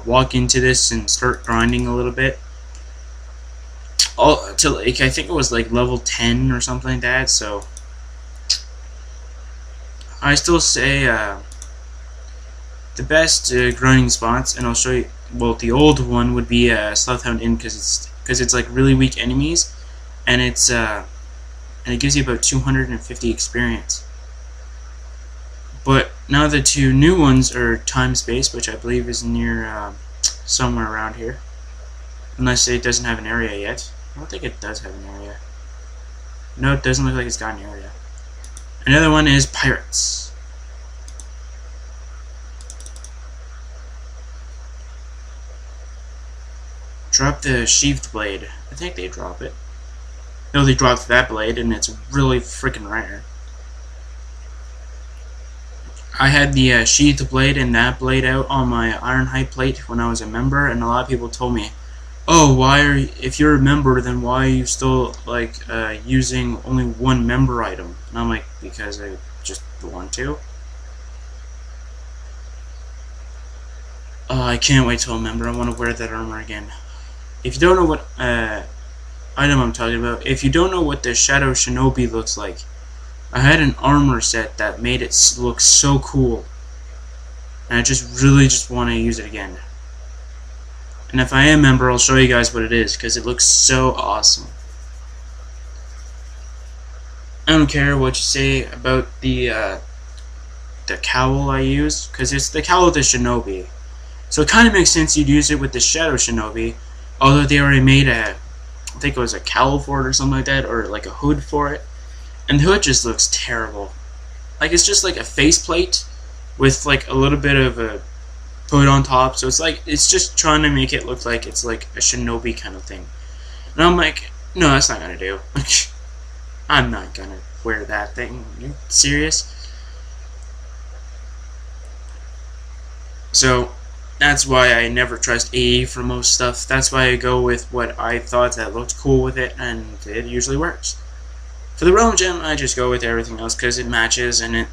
walk into this and start grinding a little bit. All till like I think it was like level 10 or something like that. So I still say the best grinding spots, and I'll show you. Well, the old one would be Slothhound Inn because it's like really weak enemies, and it gives you about 250 experience. But now the two new ones are Time Space, which I believe is near somewhere around here, unless it doesn't have an area yet. I don't think it does have an area. No, it doesn't look like it's got an area. Another one is Pirates. Drop the sheathed blade. I think they drop it. No, they dropped that blade, and it's really freaking rare. I had the sheathed blade and that blade out on my Ironhide plate when I was a member, and a lot of people told me, "Oh, why are you, if you're a member, then why are you still like using only one member item?" And I'm like, because I just want to. Oh, I can't wait till a member. I want to wear that armor again. If you don't know what item I'm talking about, if you don't know what the Shadow Shinobi looks like, I had an armor set that made it look so cool, and I really just want to use it again. And if I am a member, I'll show you guys what it is, because it looks so awesome. I don't care what you say about the cowl I use, because it's the cowl of the Shinobi. So it kind of makes sense you'd use it with the Shadow Shinobi, although they already made I think it was a cowl for it or something like that, or like a hood for it. And the hood just looks terrible. Like, it's just like a faceplate with like a little bit of a hood on top, so it's like, it's just trying to make it look like it's like a shinobi kind of thing. And I'm like, no, that's not gonna do. I'm not gonna wear that thing. Are you serious? So that's why I never trust AE for most stuff. That's why I go with what I thought that looked cool with it, and it usually works. For the Realm Gem, I just go with everything else because it matches, and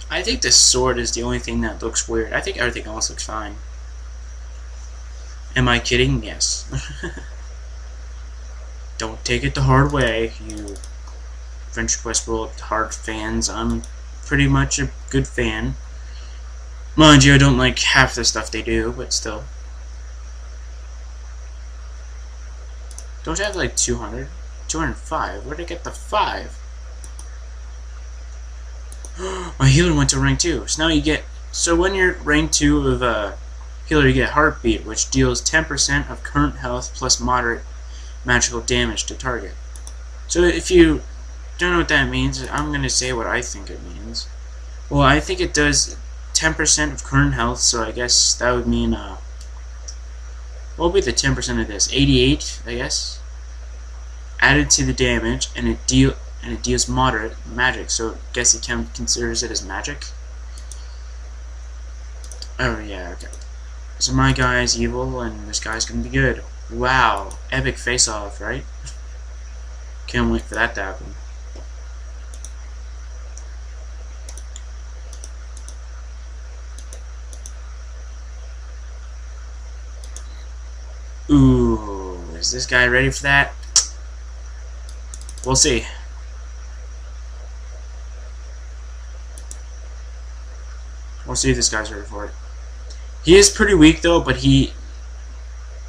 I think the sword is the only thing that looks weird. I think everything else looks fine. Am I kidding? Yes. Don't take it the hard way, you Friendship Westworld hard fans. I'm pretty much a good fan. Mind you, I don't like half the stuff they do, but still. Don't you have like 200? 205? Where'd I get the 5? My healer went to rank 2. So now you get... So when you're rank 2 of healer, you get Heartbeat, which deals 10% of current health plus moderate magical damage to target. So if you don't know what that means, I'm going to say what I think it means. Well, I think it does 10% of current health, so I guess that would mean... what will be the 10% of this? 88, I guess? Added to the damage, and it deals moderate magic, so I guess it considers it as magic. Oh yeah, okay. So my guy's evil, and this guy's gonna be good. Wow, epic face-off, right? Can't wait for that to happen. Ooh, is this guy ready for that? We'll see. We'll see if this guy's ready for it. He is pretty weak though, but the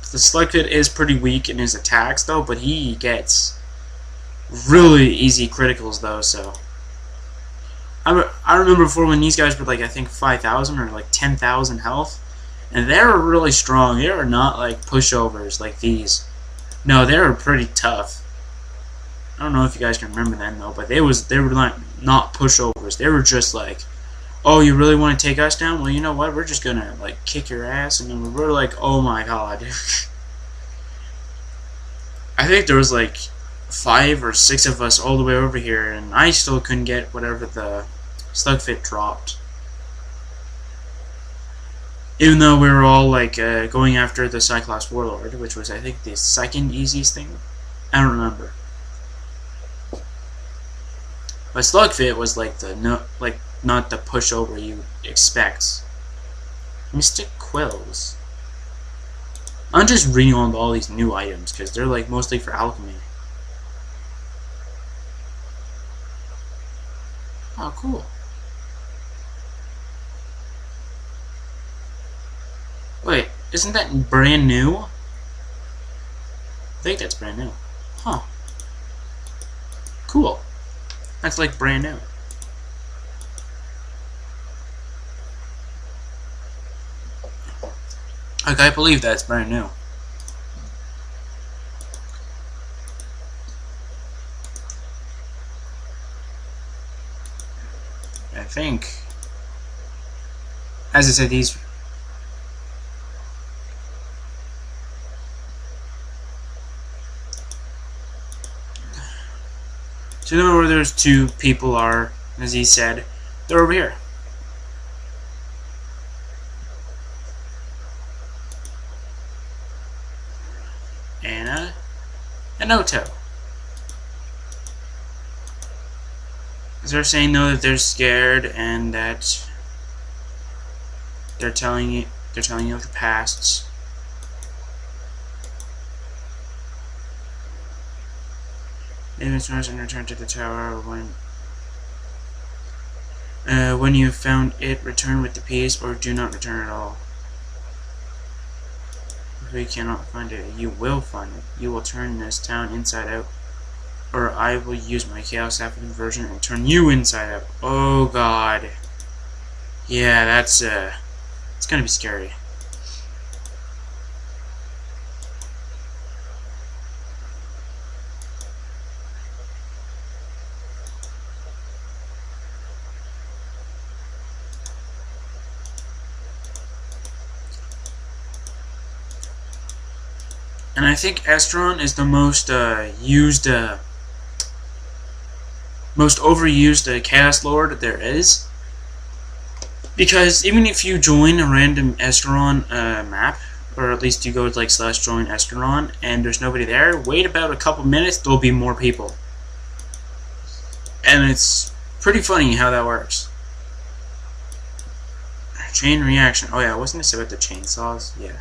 Slugfit is pretty weak in his attacks though, but he gets really easy criticals though, so. I remember before when these guys were like, I think 5,000 or like 10,000 health, and they were really strong. They are not like pushovers like these. No, they were pretty tough. I don't know if you guys can remember them though, but they were like not pushovers. They were just like, oh, you really want to take us down? Well, you know what? We're just gonna like kick your ass, and then we're like, oh my god. I think there was like 5 or 6 of us all the way over here, and I still couldn't get whatever the Slugfit dropped. Even though we were all like going after the Cyclops Warlord, which was I think the second easiest thing. I don't remember. But Slugfit was like not the pushover you expect. Mystic Quills. I'm just reading on all these new items because they're like mostly for alchemy. Oh, cool. Wait, isn't that brand new? I think that's brand new. Huh. Cool. That's like brand new. Like, I believe that's brand new. I think, as I said, these. So you know where those two people are, as he said, they're over here. Anna and Otto. They're saying though that they're scared and that they're telling you of the pasts. David's and return to the tower when you have found it, return with the piece or do not return at all. If we cannot find it, you will find it. You will turn this town inside out, or I will use my chaos after conversion and turn you inside out. Oh god. Yeah, that's it's gonna be scary. And I think Estron is the most most overused Chaos Lord there is. Because even if you join a random Estron map, or at least you go to like /join Estron, and there's nobody there, wait about a couple minutes, there'll be more people. And it's pretty funny how that works. Chain reaction. Oh yeah, wasn't this about the chainsaws? Yeah.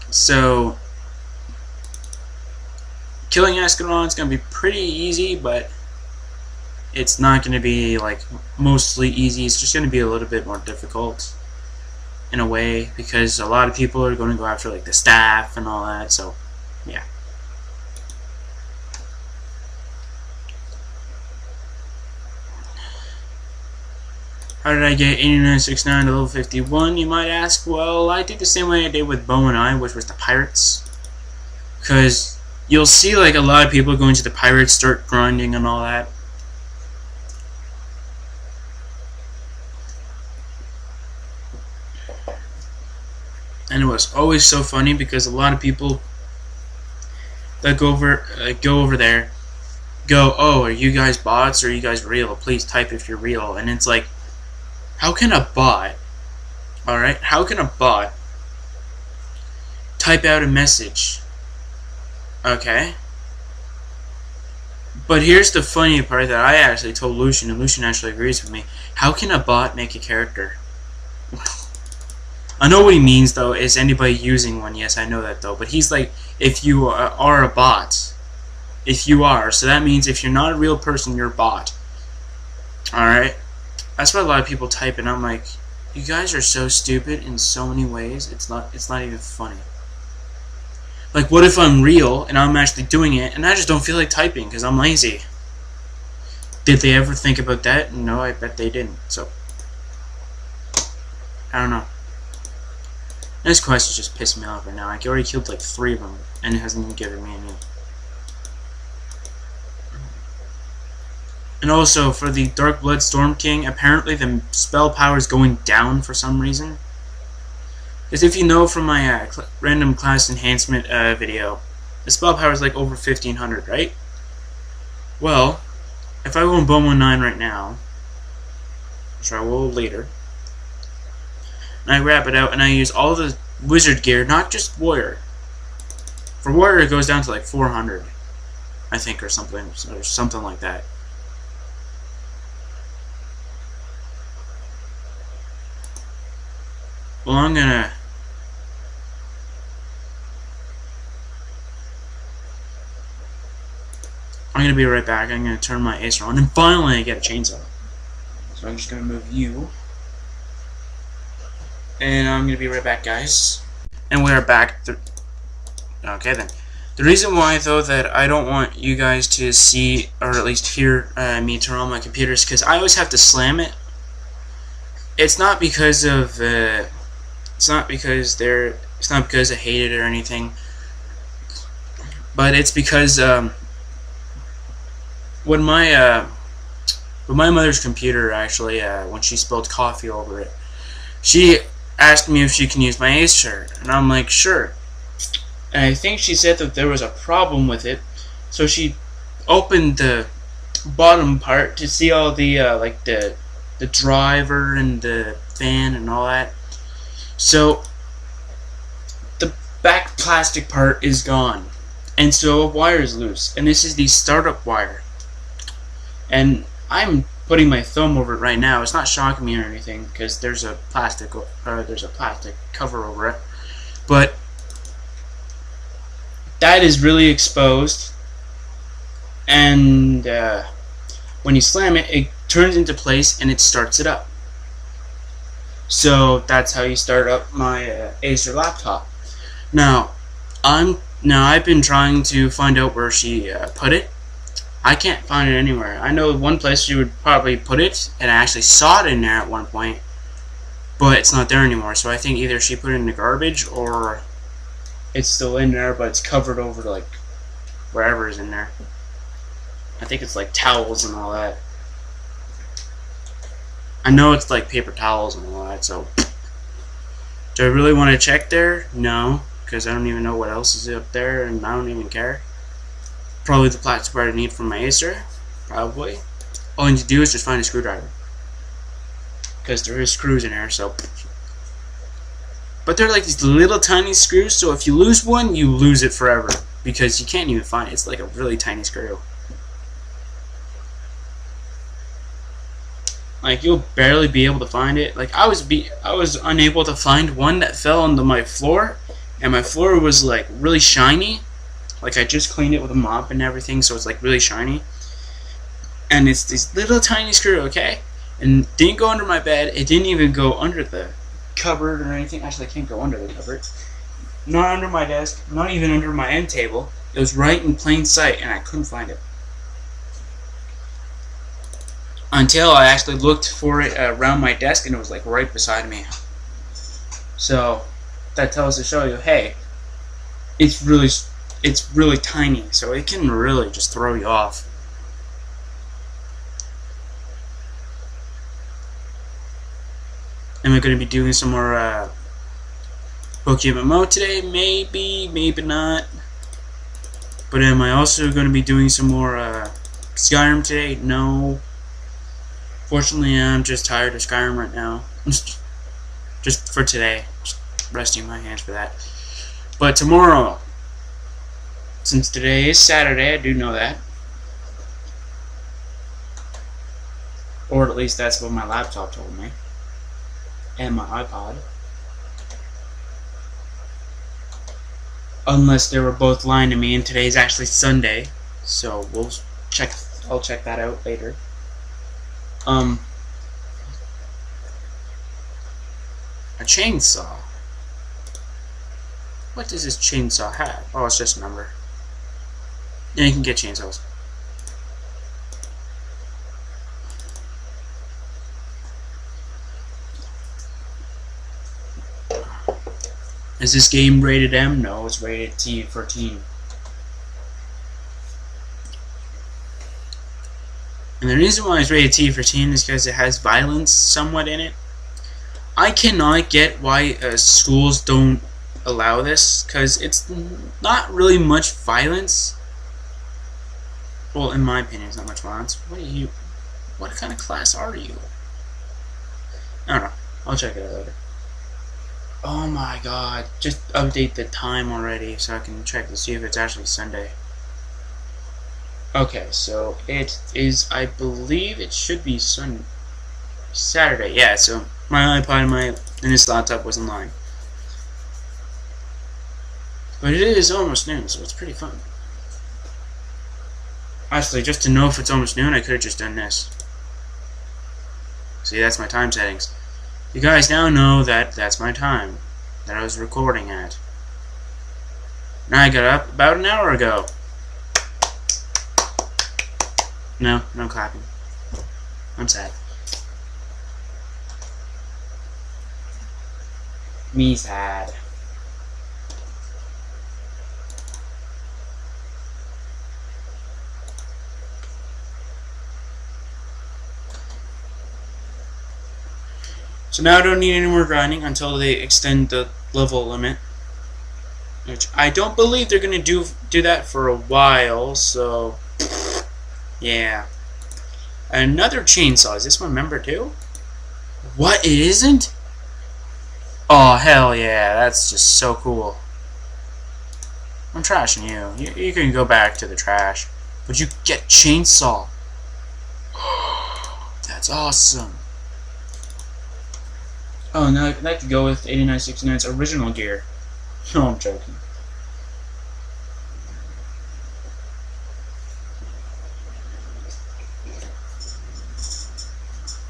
So, killing Escalon is going to be pretty easy, but it's not going to be like mostly easy. It's just going to be a little bit more difficult in a way because a lot of people are going to go after like the staff and all that. So, yeah. How did I get 8969 to level 51, you might ask? Well, I did the same way I did with Bow and I, which was the pirates. Because you'll see like a lot of people going to the pirates, start grinding and all that. And it was always so funny because a lot of people that go over there go, oh, are you guys bots or are you guys real? Please type if you're real. And it's like, how can a bot, alright, how can a bot type out a message? Okay. But here's the funny part that I actually told Lucian, and Lucian actually agrees with me. How can a bot make a character? I know what he means, though, is anybody using one. Yes, I know that, though. But he's like, if you are a bot. If you are. So that means if you're not a real person, you're a bot. Alright? That's what a lot of people type, and I'm like, you guys are so stupid in so many ways. It's not even funny. Like, what if I'm real and I'm actually doing it, and I just don't feel like typing because I'm lazy? Did they ever think about that? No, I bet they didn't. So, I don't know. This quest is just pissing me off right now. I already killed like 3 of them, and it hasn't even given me any. And also, for the Dark Blood Storm King, apparently the spell power is going down for some reason. Because if you know from my random class enhancement video, the spell power is like over 1500, right? Well, if I go in Bone 19 right now, which I will later, and I wrap it out and I use all the wizard gear, not just warrior. For warrior it goes down to like 400, I think, or something like that. Well, I'm gonna be right back. I'm gonna turn my Acer on, and finally I get a chainsaw. So I'm just gonna move you, and I'm gonna be right back, guys. And we are back. Okay then. The reason why, though, that I don't want you guys to see, or at least hear, me turn on my computer is because I always have to slam it. It's not because of, it's not because I hate it or anything, but it's because, when my mother's computer, actually, when she spilled coffee over it, she asked me if she can use my Acer, and I'm like, sure. And I think she said that there was a problem with it, so she opened the bottom part to see all the like the driver and the fan and all that. So the back plastic part is gone, and so a wire is loose, and this is the startup wire. And I'm putting my thumb over it right now. It's not shocking me or anything because there's a plastic cover over it, but that is really exposed, and when you slam it, it turns into place and it starts it up. So that's how you start up my Acer laptop. Now I've been trying to find out where she put it. I can't find it anywhere. I know one place she would probably put it, and I actually saw it in there at one point, but it's not there anymore. So I think either she put it in the garbage or it's still in there, but it's covered over to like wherever is in there. I think it's like towels and all that. I know it's like paper towels and all that. So do I really want to check there? No, because I don't even know what else is up there, and I don't even care. Probably the plastic part I need for my Acer. Probably. All I need to do is just find a screwdriver, because there is screws in there. So. But they're like these little tiny screws, so if you lose one, you lose it forever, because you can't even find it. It's like a really tiny screw. Like, you'll barely be able to find it. Like, I was unable to find one that fell onto my floor, and my floor was like really shiny. Like, I just cleaned it with a mop and everything, so it's like really shiny. And it's this little tiny screw, okay? And it didn't go under my bed. It didn't even go under the cupboard or anything. Actually, I can't go under the cupboard. Not under my desk. Not even under my end table. It was right in plain sight, and I couldn't find it. Until I actually looked for it around my desk, and it was like right beside me. So that tells to show you, hey, it's really tiny, so it can really just throw you off. Am I going to be doing some more Pokemon mode today? Maybe, maybe not. But am I also going to be doing some more Skyrim today? No. Fortunately, I'm just tired of Skyrim right now. Just for today. Just resting my hands for that. But tomorrow, since today is Saturday, I do know that. Or at least that's what my laptop told me. And my iPod. Unless they were both lying to me, and today's actually Sunday. So I'll check that out later. A chainsaw. What does this chainsaw have? Oh, it's just a number. Yeah, you can get chainsaws. Is this game rated M? No, it's rated T for teen. And the reason why it's rated T for teen is because it has violence somewhat in it. I cannot get why schools don't allow this, because it's not really much violence. Well, in my opinion, it's not much violence. What kind of class are you? I don't know. I'll check it out later. Oh my god, just update the time already so I can check to see if it's actually Sunday. Okay, so it is, I believe it should be Saturday. Yeah, so my iPod and my and this laptop wasn't lying. But it is almost noon, so it's pretty fun. Actually, just to know if it's almost noon, I could have just done this. See, that's my time settings. You guys now know that that's my time that I was recording at. Now I got up about an hour ago. No clapping. I'm sad. Me sad. So now I don't need any more grinding until they extend the level limit. Which I don't believe they're gonna do that for a while, so yeah. Another chainsaw. Is this one member too? What? It isn't? Oh hell yeah, that's just so cool. I'm trashing you. You can go back to the trash. But you get chainsaw. That's awesome. Oh, no, I'd like to go with 8969's original gear. No, I'm joking.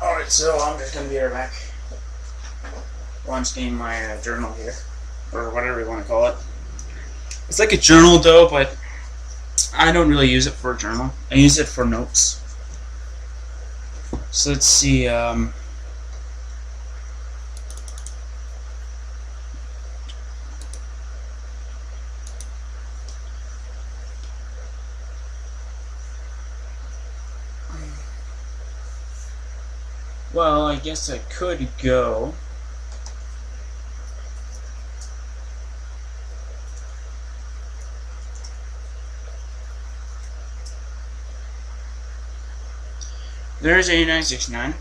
Alright, so I'm just gonna be right back. Launching my journal here. Or whatever you want to call it. It's like a journal though, but I don't really use it for a journal. I use it for notes. So let's see, well, I guess I could go. There's 8969.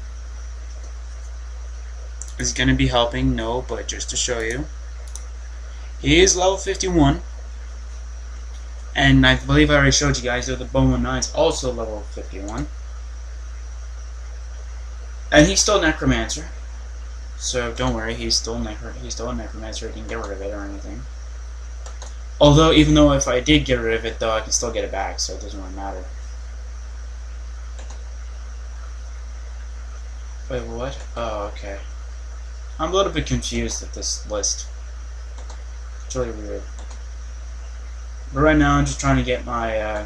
Is he going to be helping? No, but just to show you. He is level 51. And I believe I already showed you guys that the Bone 9 is also level 51. And he's still a necromancer, so don't worry, he's still a necromancer. I can get rid of it or anything. Although, even though if I did get rid of it, though, I can still get it back, so it doesn't really matter. Wait, what? Oh, okay. I'm a little bit confused at this list. It's really weird. But right now, I'm just trying to get my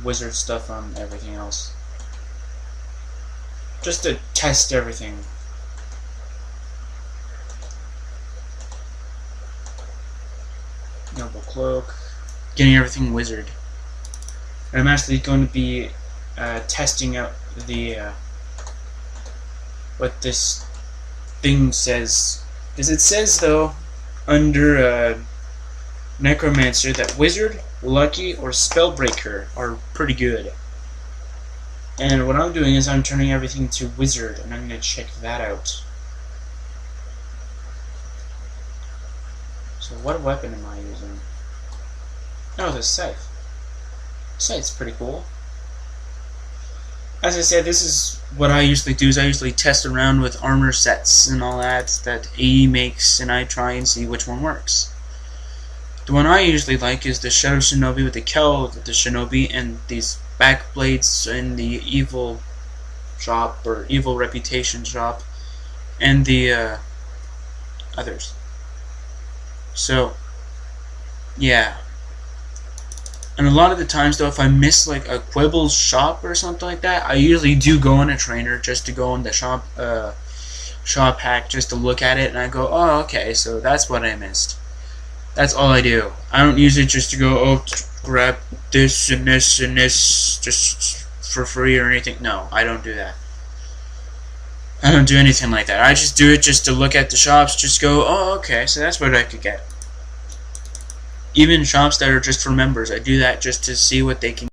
wizard stuff on everything else. Just to test everything. Noble cloak. Getting everything wizard. And I'm actually going to be testing out the what this thing says. Because it says though under necromancer that wizard, lucky, or spellbreaker are pretty good. And what I'm doing is I'm turning everything to wizard, and I'm going to check that out. So what weapon am I using? Oh, the scythe. Scythe's pretty cool. As I said, this is what I usually do, is I usually test around with armor sets and all that AE makes, and I try and see which one works. The one I usually like is the Shadow Shinobi with the Kel of the Shinobi and these back blades in the evil shop, or evil reputation shop, and the others. So, yeah. And a lot of the times though, if I miss like a Quibble's shop or something like that, I usually do go on a trainer just to go in the shop hack just to look at it, and I go, oh okay, so that's what I missed. That's all I do. I don't use it just to go, oh, grab this and this and this just for free or anything. No, I don't do that. I don't do anything like that. I just do it just to look at the shops, just go, oh, okay, so that's what I could get. Even shops that are just for members, I do that just to see what they can